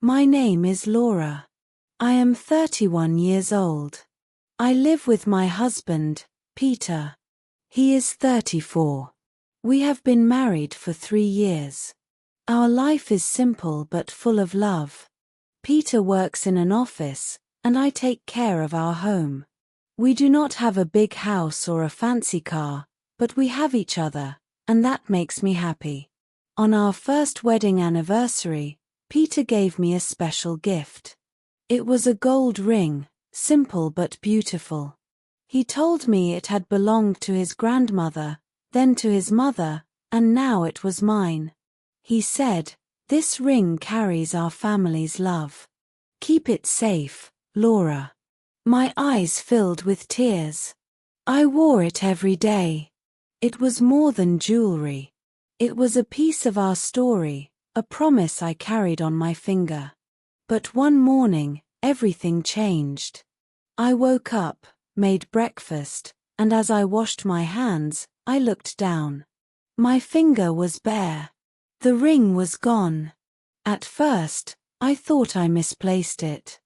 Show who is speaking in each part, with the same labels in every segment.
Speaker 1: My name is Laura. I am 31 years old. I live with my husband, Peter. He is 34. We have been married for 3 years. Our life is simple but full of love. Peter works in an office, and I take care of our home. We do not have a big house or a fancy car, but we have each other, and that makes me happy. On our first wedding anniversary, Peter gave me a special gift. It was a gold ring, simple but beautiful. He told me it had belonged to his grandmother, then to his mother, and now it was mine. He said, "This ring carries our family's love. Keep it safe, Laura." My eyes filled with tears. I wore it every day. It was more than jewelry. It was a piece of our story, a promise I carried on my finger. But one morning, everything changed. I woke up, made breakfast, and as I washed my hands, I looked down. My finger was bare. The ring was gone. At first, I thought I misplaced it.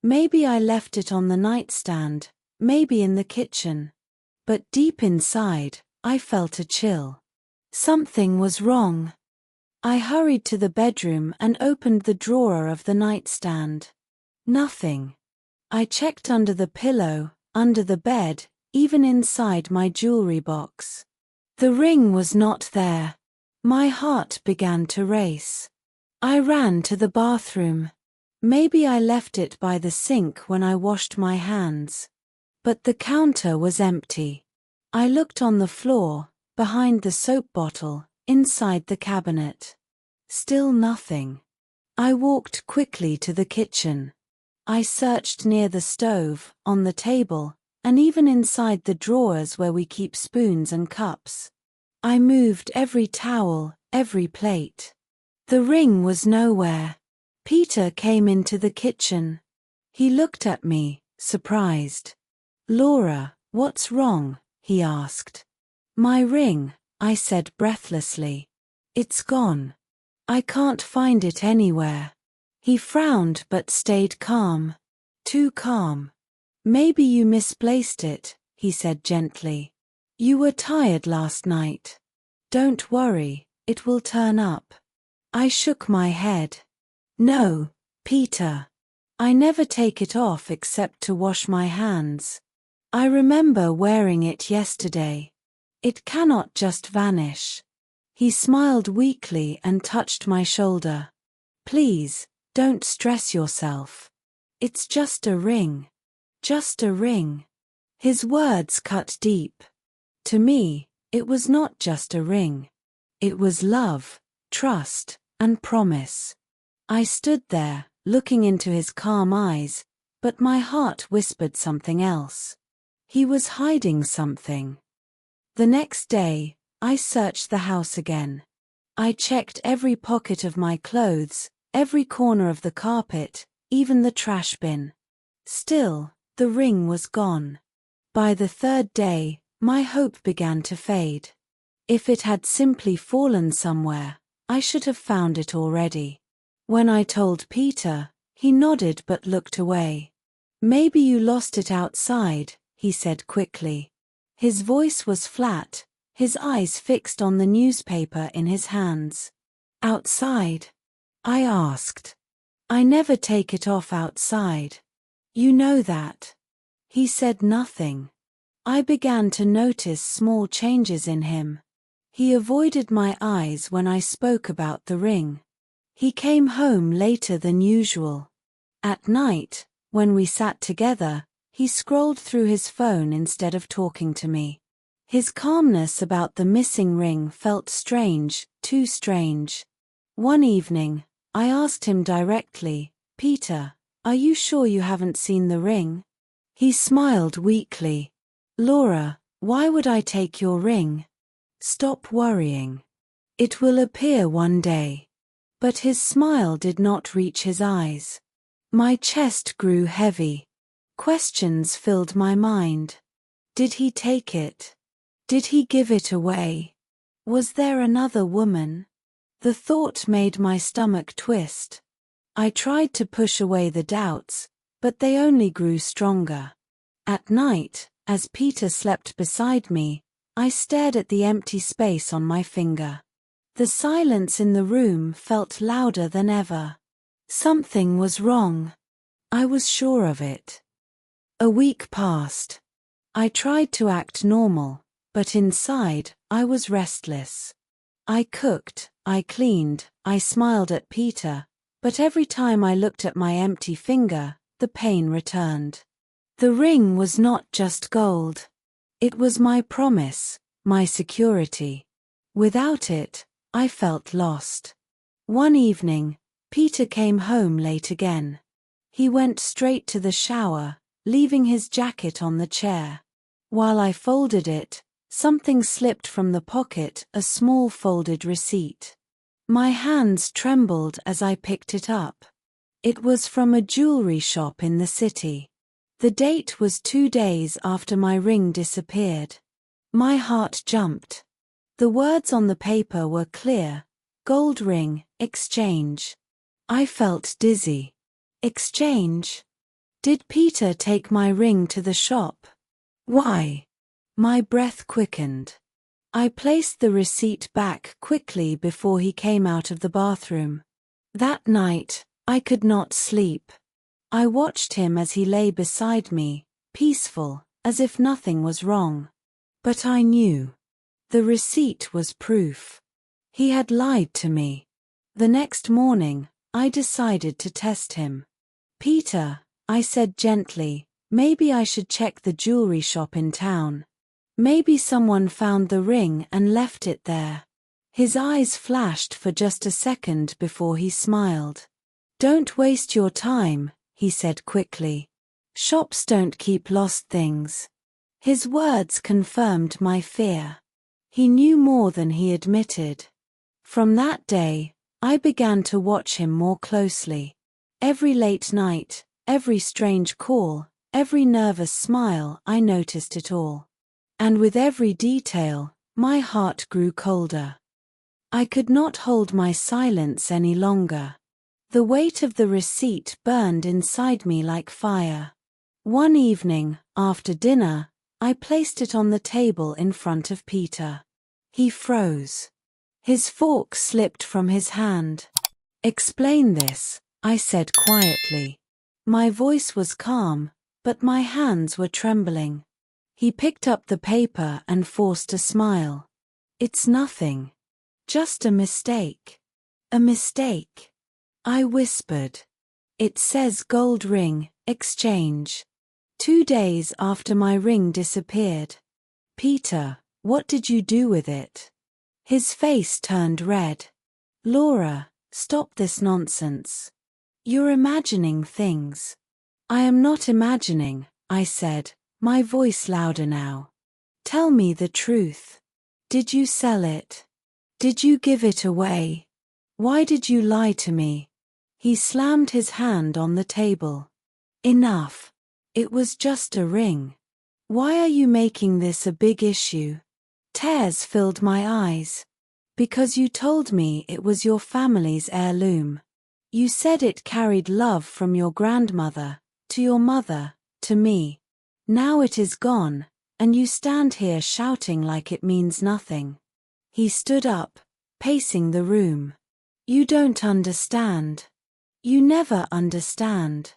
Speaker 1: Maybe I left it on the nightstand, maybe in the kitchen. But deep inside, I felt a chill. Something was wrong. I hurried to the bedroom and opened the drawer of the nightstand. Nothing. I checked under the pillow, under the bed, even inside my jewelry box. The ring was not there. My heart began to race. I ran to the bathroom. Maybe I left it by the sink when I washed my hands. But the counter was empty. I looked on the floor, behind the soap bottle, inside the cabinet. Still nothing. I walked quickly to the kitchen. I searched near the stove, on the table, and even inside the drawers where we keep spoons and cups. I moved every towel, every plate. The ring was nowhere. Peter came into the kitchen. He looked at me, surprised. "Laura, what's wrong?" he asked. "My ring," I said breathlessly. "It's gone. I can't find it anywhere." He frowned but stayed calm. Too calm. "Maybe you misplaced it," he said gently. "You were tired last night. Don't worry, it will turn up." I shook my head. "No, Peter. I never take it off except to wash my hands. I remember wearing it yesterday. It cannot just vanish." He smiled weakly and touched my shoulder. "Please, don't stress yourself. It's just a ring. Just a ring." His words cut deep. To me, it was not just a ring. It was love, trust, and promise. I stood there, looking into his calm eyes, but my heart whispered something else. He was hiding something. The next day, I searched the house again. I checked every pocket of my clothes, every corner of the carpet, even the trash bin. Still, the ring was gone. By the third day, my hope began to fade. If it had simply fallen somewhere, I should have found it already. When I told Peter, he nodded but looked away. "Maybe you lost it outside," he said quickly. His voice was flat, his eyes fixed on the newspaper in his hands. "Outside?" I asked. "I never take it off outside. You know that." He said nothing. I began to notice small changes in him. He avoided my eyes when I spoke about the ring. He came home later than usual. At night, when we sat together, he scrolled through his phone instead of talking to me. His calmness about the missing ring felt strange, too strange. One evening, I asked him directly, "Peter, are you sure you haven't seen the ring?" He smiled weakly. "Laura, why would I take your ring? Stop worrying. It will appear one day." But his smile did not reach his eyes. My chest grew heavy. Questions filled my mind. Did he take it? Did he give it away? Was there another woman? The thought made my stomach twist. I tried to push away the doubts, but they only grew stronger. At night, as Peter slept beside me, I stared at the empty space on my finger. The silence in the room felt louder than ever. Something was wrong. I was sure of it. A week passed. I tried to act normal, but inside, I was restless. I cooked, I cleaned, I smiled at Peter, but every time I looked at my empty finger, the pain returned. The ring was not just gold. It was my promise, my security. Without it, I felt lost. One evening, Peter came home late again. He went straight to the shower, leaving his jacket on the chair. While I folded it, something slipped from the pocket, a small folded receipt. My hands trembled as I picked it up. It was from a jewelry shop in the city. The date was 2 days after my ring disappeared. My heart jumped. The words on the paper were clear: gold ring, exchange. I felt dizzy. Exchange? Did Peter take my ring to the shop? Why? My breath quickened. I placed the receipt back quickly before he came out of the bathroom. That night, I could not sleep. I watched him as he lay beside me, peaceful, as if nothing was wrong. But I knew. The receipt was proof. He had lied to me. The next morning, I decided to test him. Peter, I said gently, maybe I should check the jewelry shop in town. Maybe someone found the ring and left it there. His eyes flashed for just a second before he smiled. Don't waste your time, he said quickly. Shops don't keep lost things. His words confirmed my fear. He knew more than he admitted. From that day, I began to watch him more closely. Every late night, every strange call, every nervous smile, I noticed it all. And with every detail, my heart grew colder. I could not hold my silence any longer. The weight of the receipt burned inside me like fire. One evening, after dinner, I placed it on the table in front of Peter. He froze. His fork slipped from his hand. Explain this, I said quietly. My voice was calm, but my hands were trembling. He picked up the paper and forced a smile. It's nothing. Just a mistake. A mistake. I whispered. It says gold ring, exchange. 2 days after my ring disappeared. Peter, what did you do with it? His face turned red. Laura, stop this nonsense. You're imagining things. I am not imagining, I said, my voice louder now. Tell me the truth. Did you sell it? Did you give it away? Why did you lie to me? He slammed his hand on the table. Enough. It was just a ring. Why are you making this a big issue? Tears filled my eyes. Because you told me it was your family's heirloom. You said it carried love from your grandmother, to your mother, to me. Now it is gone, and you stand here shouting like it means nothing. He stood up, pacing the room. You don't understand. You never understand.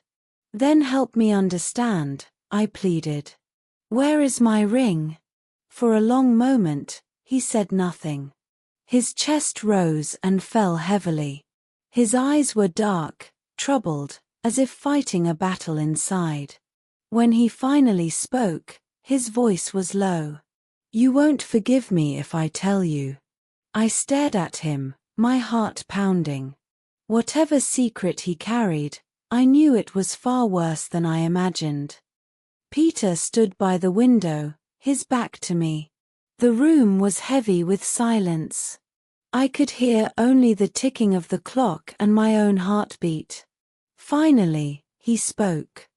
Speaker 1: Then help me understand, I pleaded. Where is my ring? For a long moment, he said nothing. His chest rose and fell heavily. His eyes were dark, troubled, as if fighting a battle inside. When he finally spoke, his voice was low. You won't forgive me if I tell you. I stared at him, my heart pounding. Whatever secret he carried, I knew it was far worse than I imagined. Peter stood by the window, his back to me. The room was heavy with silence. I could hear only the ticking of the clock and my own heartbeat. Finally, he spoke.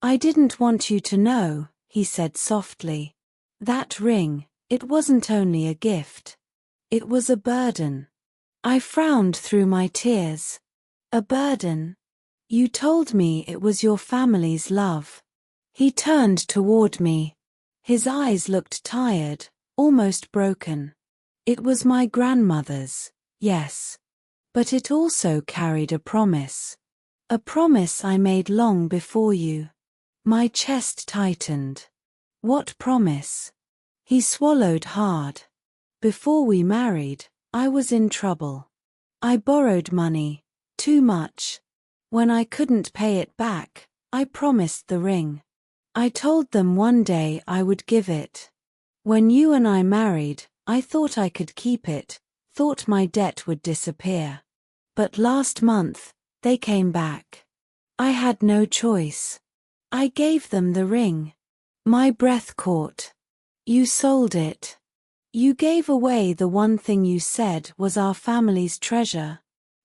Speaker 1: I didn't want you to know, he said softly. That ring, it wasn't only a gift. It was a burden. I frowned through my tears. A burden? You told me it was your family's love. He turned toward me. His eyes looked tired, almost broken. It was my grandmother's, yes. But it also carried a promise. A promise I made long before you. My chest tightened. What promise? He swallowed hard. Before we married, I was in trouble. I borrowed money, too much. When I couldn't pay it back, I promised the ring. I told them one day I would give it. When you and I married, I thought I could keep it, thought my debt would disappear. But last month, they came back. I had no choice. I gave them the ring. My breath caught. You sold it. You gave away the one thing you said was our family's treasure.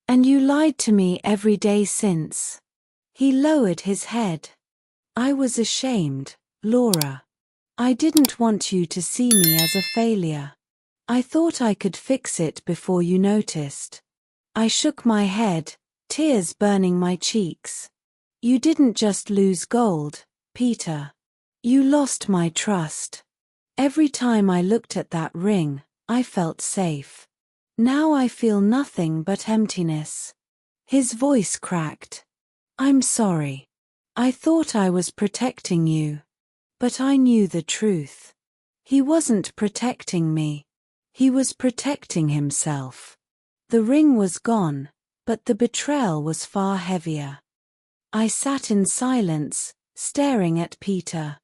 Speaker 1: And you lied to me every day since. He lowered his head. I was ashamed, Laura. I didn't want you to see me as a failure. I thought I could fix it before you noticed. I shook my head, tears burning my cheeks. You didn't just lose gold, Peter. You lost my trust. Every time I looked at that ring, I felt safe. Now I feel nothing but emptiness. His voice cracked. I'm sorry. I thought I was protecting you. But I knew the truth. He wasn't protecting me. He was protecting himself. The ring was gone, but the betrayal was far heavier. I sat in silence, staring at Peter.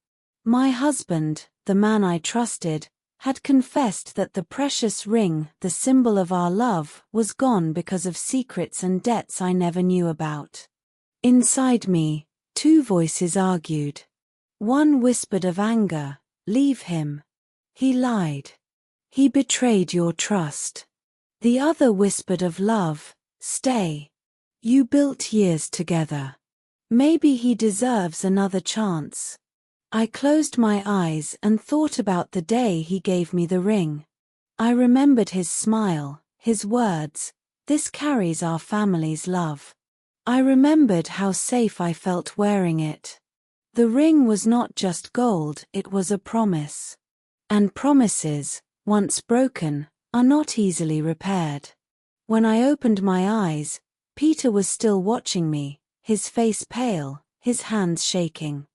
Speaker 1: My husband, the man I trusted, had confessed that the precious ring, the symbol of our love, was gone because of secrets and debts I never knew about. Inside me, two voices argued. One whispered of anger, leave him. He lied. He betrayed your trust. The other whispered of love, stay. You built years together. Maybe he deserves another chance. I closed my eyes and thought about the day he gave me the ring. I remembered his smile, his words, this carries our family's love. I remembered how safe I felt wearing it. The ring was not just gold, it was a promise. And promises, once broken, are not easily repaired. When I opened my eyes, Peter was still watching me, his face pale, his hands shaking.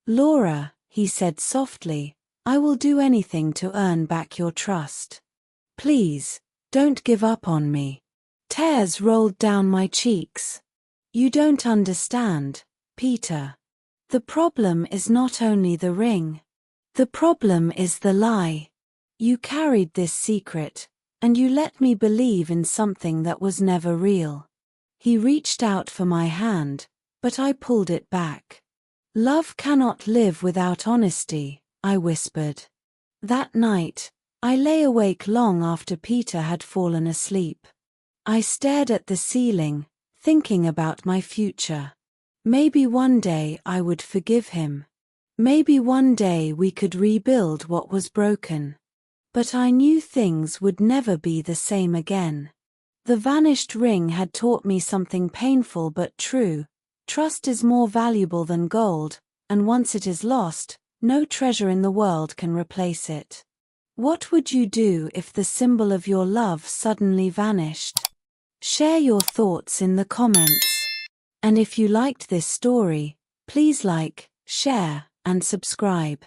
Speaker 1: Laura, he said softly, I will do anything to earn back your trust. Please, don't give up on me. Tears rolled down my cheeks. You don't understand, Peter. The problem is not only the ring. The problem is the lie. You carried this secret, and you let me believe in something that was never real. He reached out for my hand, but I pulled it back. Love cannot live without honesty, I whispered. That night, I lay awake long after Peter had fallen asleep. I stared at the ceiling, thinking about my future. Maybe one day I would forgive him. Maybe one day we could rebuild what was broken. But I knew things would never be the same again. The vanished ring had taught me something painful but true. Trust is more valuable than gold, and once it is lost, no treasure in the world can replace it. What would you do if the symbol of your love suddenly vanished? Share your thoughts in the comments. And if you liked this story, please like, share, and subscribe.